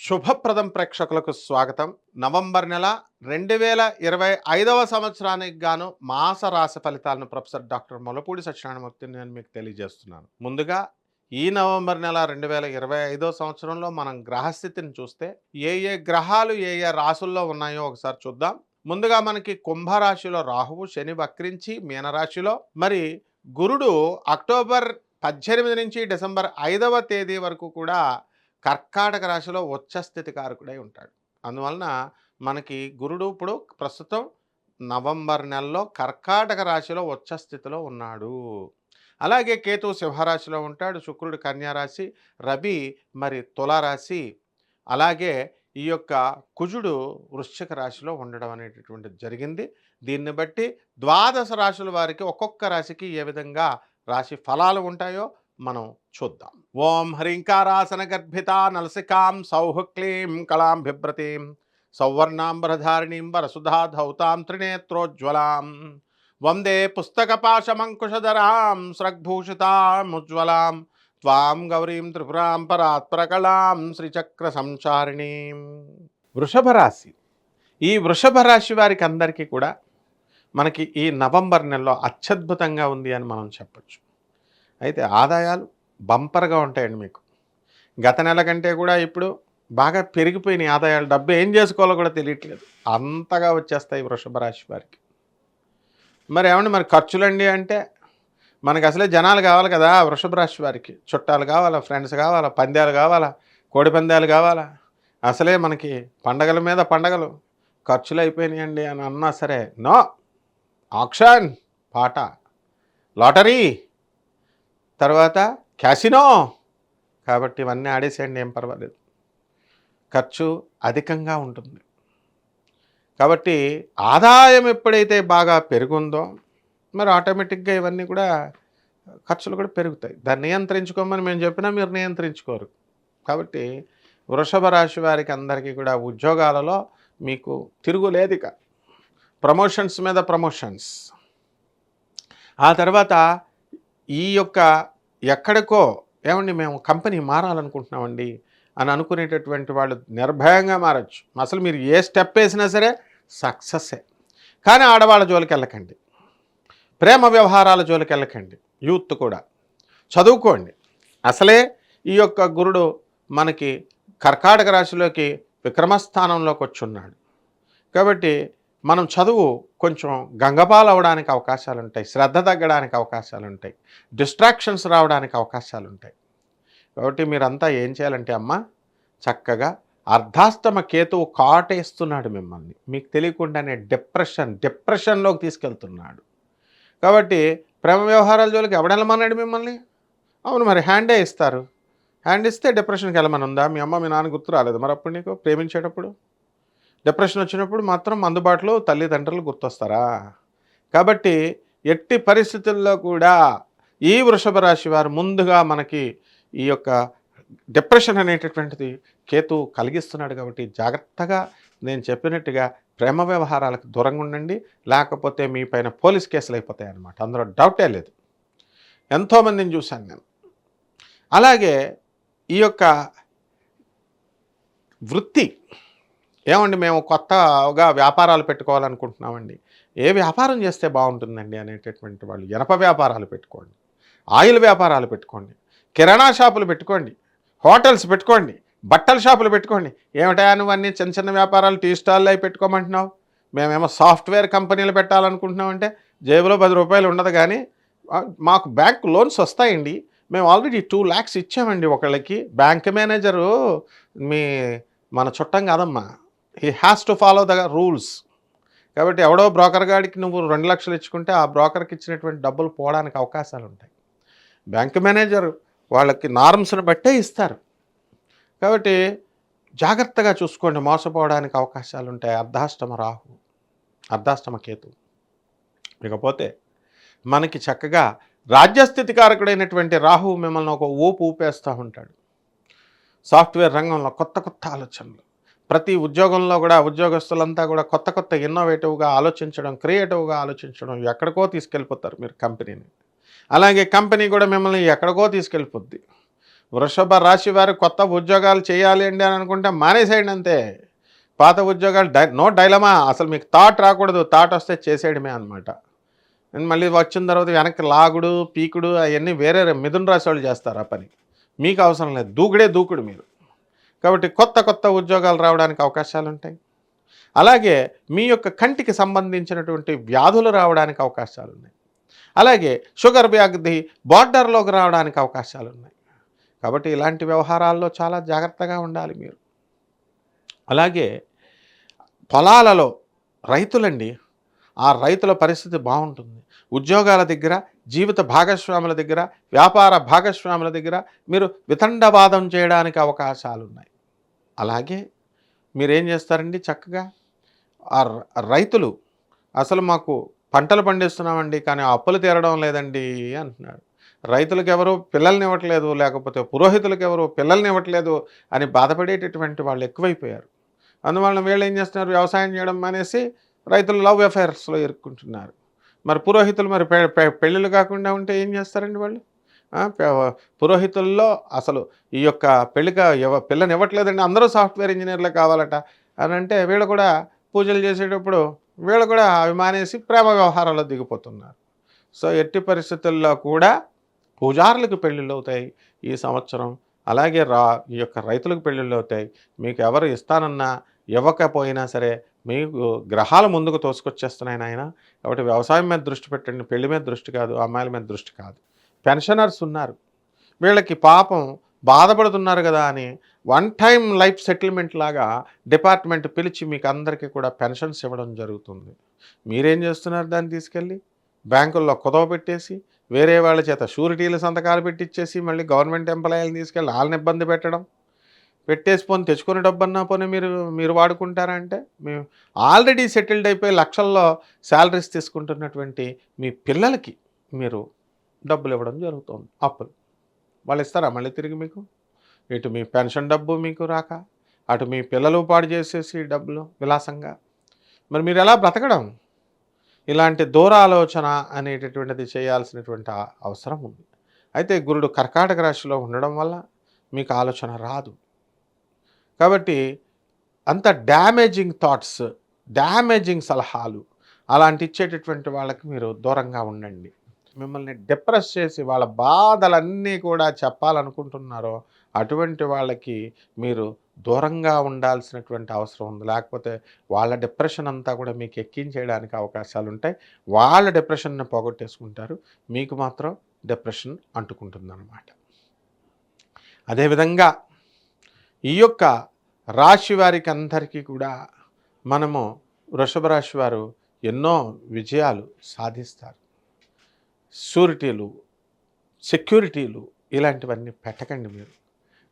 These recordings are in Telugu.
శుభప్రదం ప్రేక్షకులకు స్వాగతం. నవంబర్ నెల 2025వ సంవత్సరానికి గాను మాస రాశి ఫలితాలను ప్రొఫెసర్ డాక్టర్ మొలపూడి సత్యనారాయణమూర్తిని నేను మీకు తెలియజేస్తున్నాను. ముందుగా ఈ నవంబర్ నెల 2025వ సంవత్సరంలో మనం గ్రహస్థితిని చూస్తే ఏ గ్రహాలు ఏ రాశుల్లో ఉన్నాయో ఒకసారి చూద్దాం. ముందుగా మనకి కుంభరాశిలో రాహువు, శని వక్రించి మీనరాశిలో, మరి గురుడు అక్టోబర్ 18 నుంచి డిసెంబర్ 5వ తేదీ వరకు కూడా కర్కాటక రాశిలో ఉచ్చస్థితి కారకుడై ఉంటాడు. అందువలన మనకి గురుడు ఇప్పుడు ప్రస్తుతం నవంబర్ నెలలో కర్కాటక రాశిలో ఉచ్చస్థితిలో ఉన్నాడు. అలాగే కేతు సింహరాశిలో ఉంటాడు, శుక్రుడు కన్యారాశి, రవి మరి తులారాశి, అలాగే ఈ యొక్క కుజుడు వృశ్చిక రాశిలో ఉండడం అనేటటువంటిది జరిగింది. దీన్ని బట్టి ద్వాదశ రాశుల వారికి ఒక్కొక్క రాశికి ఏ విధంగా రాశి ఫలాలు ఉంటాయో మనం చూద్దాం. ఓం హ్రీంకారాసన గర్భిత నలసికాం సౌః క్లీం కళాం బిభ్రతీం సౌవర్ణాంబరధారిణీం వరసుధా ధౌతాం త్రినేత్రోజ్వలాం వందే పుస్తకపాశమంకుశధరాం స్రగ్భూషితాముజ్వలాం త్వాం గౌరీం త్రిపురాం పరాత్పరకళాం శ్రీచక్ర సంచారిణీం. వృషభ రాశి. ఈ వృషభ రాశి వారికి అందరికీ కూడా మనకి ఈ నవంబర్ నెలలో అత్యద్భుతంగా ఉంది అని మనం చెప్పచ్చు. అయితే ఆదాయాలు బంపర్గా ఉంటాయండి మీకు. గత నెల కంటే కూడా ఇప్పుడు బాగా పెరిగిపోయినాయి ఆదాయాలు. డబ్బు ఏం చేసుకోవాలో కూడా తెలియట్లేదు, అంతగా వచ్చేస్తాయి వృషభ రాశి వారికి. మరి ఏమండి మరి ఖర్చులండి అంటే మనకు అసలే జనాలు కావాలి కదా. వృషభ రాశి వారికి చుట్టాలు కావాలా, ఫ్రెండ్స్ కావాలా, పందాలు కావాలా, కోడి పందాలు కావాలా. అసలే మనకి పండగల మీద పండగలు, ఖర్చులు అయిపోయినాయండి అని అన్నా సరే నో, ఆక్షన్, పాట, లాటరీ, తర్వాత క్యాసినో. కాబట్టి ఇవన్నీ ఆడేసేయండి, ఏం పర్వాలేదు. ఖర్చు అధికంగా ఉంటుంది. కాబట్టి ఆదాయం ఎప్పుడైతే బాగా పెరుగుందో మరి ఆటోమేటిక్గా ఇవన్నీ కూడా ఖర్చులు కూడా పెరుగుతాయి. దాన్ని నియంత్రించుకోమని మేము చెప్పినా మీరు నియంత్రించుకోరు. కాబట్టి వృషభ రాశి వారికి అందరికీ కూడా ఉద్యోగాలలో మీకు తిరుగులేదు. ఇక ప్రమోషన్స్ మీద ప్రమోషన్స్. ఆ తర్వాత ఈ యొక్క ఎక్కడికో ఏమండి మేము కంపెనీ మారాలనుకుంటున్నామండి అని అనుకునేటటువంటి వాళ్ళు నిర్భయంగా మారచ్చు. అసలు మీరు ఏ స్టెప్ వేసినా సరే సక్సెస్సే. కానీ ఆడవాళ్ళ జోలికి వెళ్ళకండి, ప్రేమ వ్యవహారాల జోలికి వెళ్ళకండి. యూత్ కూడా చదువుకోండి. అసలే ఈ యొక్క గురుడు మనకి కర్కాటక రాశిలోకి విక్రమస్థానంలోకి వచ్చున్నాడు. కాబట్టి మనం చదువు కొంచెం గంగపాలు అవడానికి అవకాశాలు ఉంటాయి, శ్రద్ధ తగ్గడానికి అవకాశాలు ఉంటాయి, డిస్ట్రాక్షన్స్ రావడానికి అవకాశాలు ఉంటాయి. కాబట్టి మీరంతా ఏం చేయాలంటే అమ్మ, చక్కగా అర్ధాష్టమ కేతువు కాటేస్తున్నాడు మిమ్మల్ని, మీకు తెలియకుండానే డిప్రెషన్లోకి తీసుకెళ్తున్నాడు. కాబట్టి ప్రేమ వ్యవహారాల జోలికి ఎవడెళ్ళమన్నాడు మిమ్మల్ని? అవును, మరి హ్యాండే ఇస్తారు. హ్యాండ్ ఇస్తే డిప్రెషన్కి వెళ్ళమని ఉందా? మీ అమ్మ మీ నాన్న గుర్తు రాలేదు మరి అప్పుడు నీకు? ప్రేమించేటప్పుడు డిప్రెషన్ వచ్చినప్పుడు మాత్రం అందుబాటులో తల్లిదండ్రులు గుర్తొస్తారా? కాబట్టి ఎట్టి పరిస్థితుల్లో కూడా ఈ వృషభ రాశి వారు ముందుగా మనకి ఈ యొక్క డిప్రెషన్ అనేటటువంటిది కేతు కలిగిస్తున్నాడు. కాబట్టి జాగ్రత్తగా నేను చెప్పినట్టుగా ప్రేమ వ్యవహారాలకు దూరంగా ఉండండి, లేకపోతే మీ పైన పోలీస్ కేసులు అయిపోతాయి అన్నమాట. అందులో డౌటే లేదు. ఎంతోమందిని చూశాను నేను. అలాగే ఈ యొక్క వృత్తి, ఏమండి మేము కొత్తగా వ్యాపారాలు పెట్టుకోవాలనుకుంటున్నామండి. ఏ వ్యాపారం చేస్తే బాగుంటుందండి అనేటటువంటి వాళ్ళు ఇనప వ్యాపారాలు పెట్టుకోండి, ఆయిల్ వ్యాపారాలు పెట్టుకోండి, కిరాణా షాపులు పెట్టుకోండి, హోటల్స్ పెట్టుకోండి, బట్టల షాపులు పెట్టుకోండి. ఏమిటా నువ్వు అన్నీ చిన్న చిన్న వ్యాపారాలు టీ స్టాల్లో అవి పెట్టుకోమంటున్నావు? మేమేమో సాఫ్ట్వేర్ కంపెనీలు పెట్టాలనుకుంటున్నామంటే జేబులో 10 రూపాయలు ఉండదు. కానీ మాకు బ్యాంక్ లోన్స్ వస్తాయండి, మేము ఆల్రెడీ 2 lakhs ఇచ్చామండి ఒకళ్ళకి. బ్యాంక్ మేనేజరు మన చుట్టం కాదమ్మా, he has to follow the rules. కాబట్టి ఎవడో బ్రోకర్ గాడికి నువ్వు 2 లక్షలు ఇచ్చుకుంటే ఆ బ్రోకర్కి ఇచ్చినటువంటి డబ్బులు పోవడానికి అవకాశాలు ఉంటాయి. బ్యాంక్ మేనేజర్ వాళ్ళకి నార్మ్స్ని బట్టే ఇస్తారు. కాబట్టి జాగ్రత్తగా చూసుకోండి, మోసపోవడానికి అవకాశాలు ఉంటాయి. అర్ధాష్టమ రాహు, అర్ధాష్టమ కేతు. ఇకపోతే మనకి చక్కగా రాజ్యస్థితికారకుడైనటువంటి రాహు మిమ్మల్ని ఒక ఊపేస్తూ ఉంటాడు. సాఫ్ట్వేర్ రంగంలో కొత్త కొత్త ఆలోచనలు, ప్రతి ఉద్యోగంలో కూడా ఉద్యోగస్తులంతా కూడా కొత్త కొత్త ఇన్నోవేటివ్గా ఆలోచించడం, క్రియేటివ్గా ఆలోచించడం, ఎక్కడికో తీసుకెళ్ళిపోతారు మీరు కంపెనీని. అలాగే కంపెనీ కూడా మిమ్మల్ని ఎక్కడికో తీసుకెళ్ళిపోద్ది. వృషభ రాశి వారు కొత్త ఉద్యోగాలు చేయాలి అండి అని అనుకుంటే మానేసేయండి అంతే. పాత ఉద్యోగాలు నో డైలమా, అసలు మీకు థాట్ రాకూడదు. థాట్ వస్తే చేసేయడమే అనమాట. మళ్ళీ వచ్చిన తర్వాత వెనక్కి లాగుడు, పీకుడు అవన్నీ వేరే మిథున రాశి వాళ్ళు చేస్తారు ఆ పని. మీకు అవసరం లేదు. దూకుడే దూకుడు మీరు. కాబట్టి కొత్త కొత్త ఉద్యోగాలు రావడానికి అవకాశాలుంటాయి. అలాగే మీ యొక్క కంటికి సంబంధించినటువంటి వ్యాధులు రావడానికి అవకాశాలున్నాయి. అలాగే షుగర్ వ్యాధి బార్డర్లోకి రావడానికి అవకాశాలున్నాయి. కాబట్టి ఇలాంటి వ్యవహారాల్లో చాలా జాగ్రత్తగా ఉండాలి మీరు. అలాగే పొలాలలో రైతులండి, ఆ రైతుల పరిస్థితి బాగుంటుంది. ఉద్యోగాల దగ్గర, జీవిత భాగస్వాముల దగ్గర, వ్యాపార భాగస్వాముల దగ్గర మీరు వితండవాదం చేయడానికి అవకాశాలున్నాయి. అలాగే మీరేం చేస్తారండి, చక్కగా ఆ రైతులు అసలు మాకు పంటలు పండిస్తున్నామండి కానీ అప్పులు తీరడం లేదండి అంటున్నాడు. రైతులకు ఎవరు పిల్లల్ని ఇవ్వట్లేదు, లేకపోతే పురోహితులకు ఎవరు పిల్లల్ని ఇవ్వట్లేదు అని బాధపడేటటువంటి వాళ్ళు ఎక్కువైపోయారు. అందువలన వీళ్ళు ఏం చేస్తున్నారు, వ్యవసాయం చేయడం మానేసి రైతులు లవ్ అఫైర్స్లో ఇరుక్కుంటున్నారు. మరి పురోహితులు మరి పెళ్ళిళ్ళు కాకుండా ఉంటే ఏం చేస్తారండి వాళ్ళు? పురోహితుల్లో అసలు ఈ యొక్క పిల్లని ఇవ్వట్లేదండి, అందరూ సాఫ్ట్వేర్ ఇంజనీర్లే కావాలట అని అంటే వీళ్ళు కూడా పూజలు చేసేటప్పుడు వీళ్ళు కూడా అవి మానేసి ప్రేమ వ్యవహారాల్లో దిగిపోతున్నారు. సో ఎట్టి పరిస్థితుల్లో కూడా పూజారులకు పెళ్ళిళ్ళు అవుతాయి ఈ సంవత్సరం. అలాగే ఈ యొక్క రైతులకు పెళ్ళిళ్ళు అవుతాయి. మీకు ఎవరు ఇస్తానన్నా ఇవ్వకపోయినా సరే మీకు గ్రహాలు ముందుకు తోసుకొచ్చేస్తున్నాయి నాయన. కాబట్టి వ్యవసాయం మీద దృష్టి పెట్టండి, పెళ్లి మీద దృష్టి కాదు, అమ్మాయిల మీద దృష్టి కాదు. పెన్షనర్స్ ఉన్నారు, వీళ్ళకి పాపం బాధపడుతున్నారు కదా అని వన్ టైం లైఫ్ సెటిల్మెంట్ లాగా డిపార్ట్మెంట్ పిలిచి మీకు అందరికీ కూడా పెన్షన్స్ ఇవ్వడం జరుగుతుంది. మీరేం చేస్తున్నారు, దాన్ని తీసుకెళ్ళి బ్యాంకుల్లో కుదవ పెట్టేసి వేరే వాళ్ళ చేత షూరిటీలు సంతకాలు పెట్టించేసి మళ్ళీ గవర్నమెంట్ ఎంప్లాయీలను తీసుకెళ్ళి వాళ్ళని ఇబ్బంది పెట్టేసి పోని తెచ్చుకునే డబ్బన్నా పోనీ మీరు వాడుకుంటారా అంటే, మేము ఆల్రెడీ సెటిల్డ్ అయిపోయి లక్షల్లో శాలరీస్ తీసుకుంటున్నటువంటి మీ పిల్లలకి మీరు డబ్బులు ఇవ్వడం జరుగుతుంది. అప్పులు వాళ్ళు ఇస్తారా మళ్ళీ తిరిగి మీకు? ఇటు మీ పెన్షన్ డబ్బు మీకు రాక, అటు మీ పిల్లలు పాడు చేసేసి డబ్బులు విలాసంగా, మరి మీరు ఎలా బ్రతకడం? ఇలాంటి దూర ఆలోచన అనేటటువంటిది చేయాల్సినటువంటి అవసరం ఉంది. అయితే గురుడు కర్కాటక రాశిలో ఉండడం వల్ల మీకు ఆలోచన రాదు. కాబట్టి అంత డ్యామేజింగ్ థాట్స్, డ్యామేజింగ్ సలహాలు అలాంటి ఇచ్చేటటువంటి వాళ్ళకి మీరు దూరంగా ఉండండి. మిమ్మల్ని డిప్రెస్ చేసి వాళ్ళ బాధలన్నీ కూడా చెప్పాలనుకుంటున్నారో అటువంటి వాళ్ళకి మీరు దూరంగా ఉండాల్సినటువంటి అవసరం ఉంది. లేకపోతే వాళ్ళ డిప్రెషన్ అంతా కూడా మీకు ఎక్కించేయడానికి అవకాశాలు ఉంటాయి. వాళ్ళ డిప్రెషన్ని పోగొట్టేసుకుంటారు, మీకు మాత్రం డిప్రెషన్ అంటుకుంటుందన్నమాట. అదేవిధంగా ఈ యొక్క రాశి వారికి అందరికీ కూడా మనము వృషభ రాశి వారు ఎన్నో విజయాలు సాధిస్తారు. షూరిటీలు, సెక్యూరిటీలు ఇలాంటివన్నీ పెట్టకండి. మీరు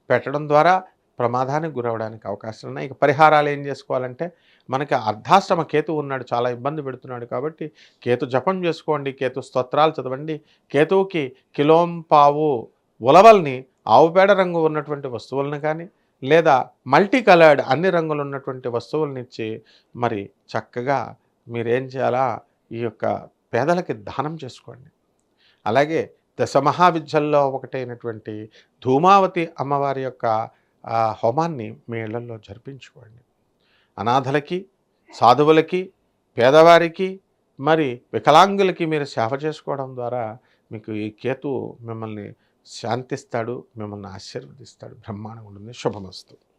పెట్టడం ద్వారా ప్రమాదానికి గురవడానికి అవకాశాలు ఉన్నాయి. ఇక పరిహారాలు ఏం చేసుకోవాలంటే, మనకి అర్ధాష్టమ కేతు ఉన్నాడు, చాలా ఇబ్బంది పెడుతున్నాడు. కాబట్టి కేతు జపం చేసుకోండి, కేతు స్తోత్రాలు చదవండి. కేతువుకి కిలోంపావు ఉలవల్ని ఆవుపేడ రంగు ఉన్నటువంటి వస్తువులను కానీ లేదా మల్టీ కలర్డ్ అన్ని రంగులు ఉన్నటువంటి వస్తువులను ఇచ్చి మరి చక్కగా మీరేం చేయాలా, ఈ యొక్క పేదలకి దానం చేసుకోండి. అలాగే దశమహావిద్యల్లో ఒకటైనటువంటి ధూమావతి అమ్మవారి యొక్క హోమాన్ని మీ ఇళ్లలో జరిపించుకోండి. అనాథలకి, సాధువులకి, పేదవారికి, మరి వికలాంగులకి మీరు సేవ చేసుకోవడం ద్వారా మీకు ఈ కేతు మిమ్మల్ని శాంతిస్తాడు, మిమ్మల్ని ఆశీర్వదిస్తాడు. బ్రహ్మాండంగా ఉంటుంది. శుభమస్తు.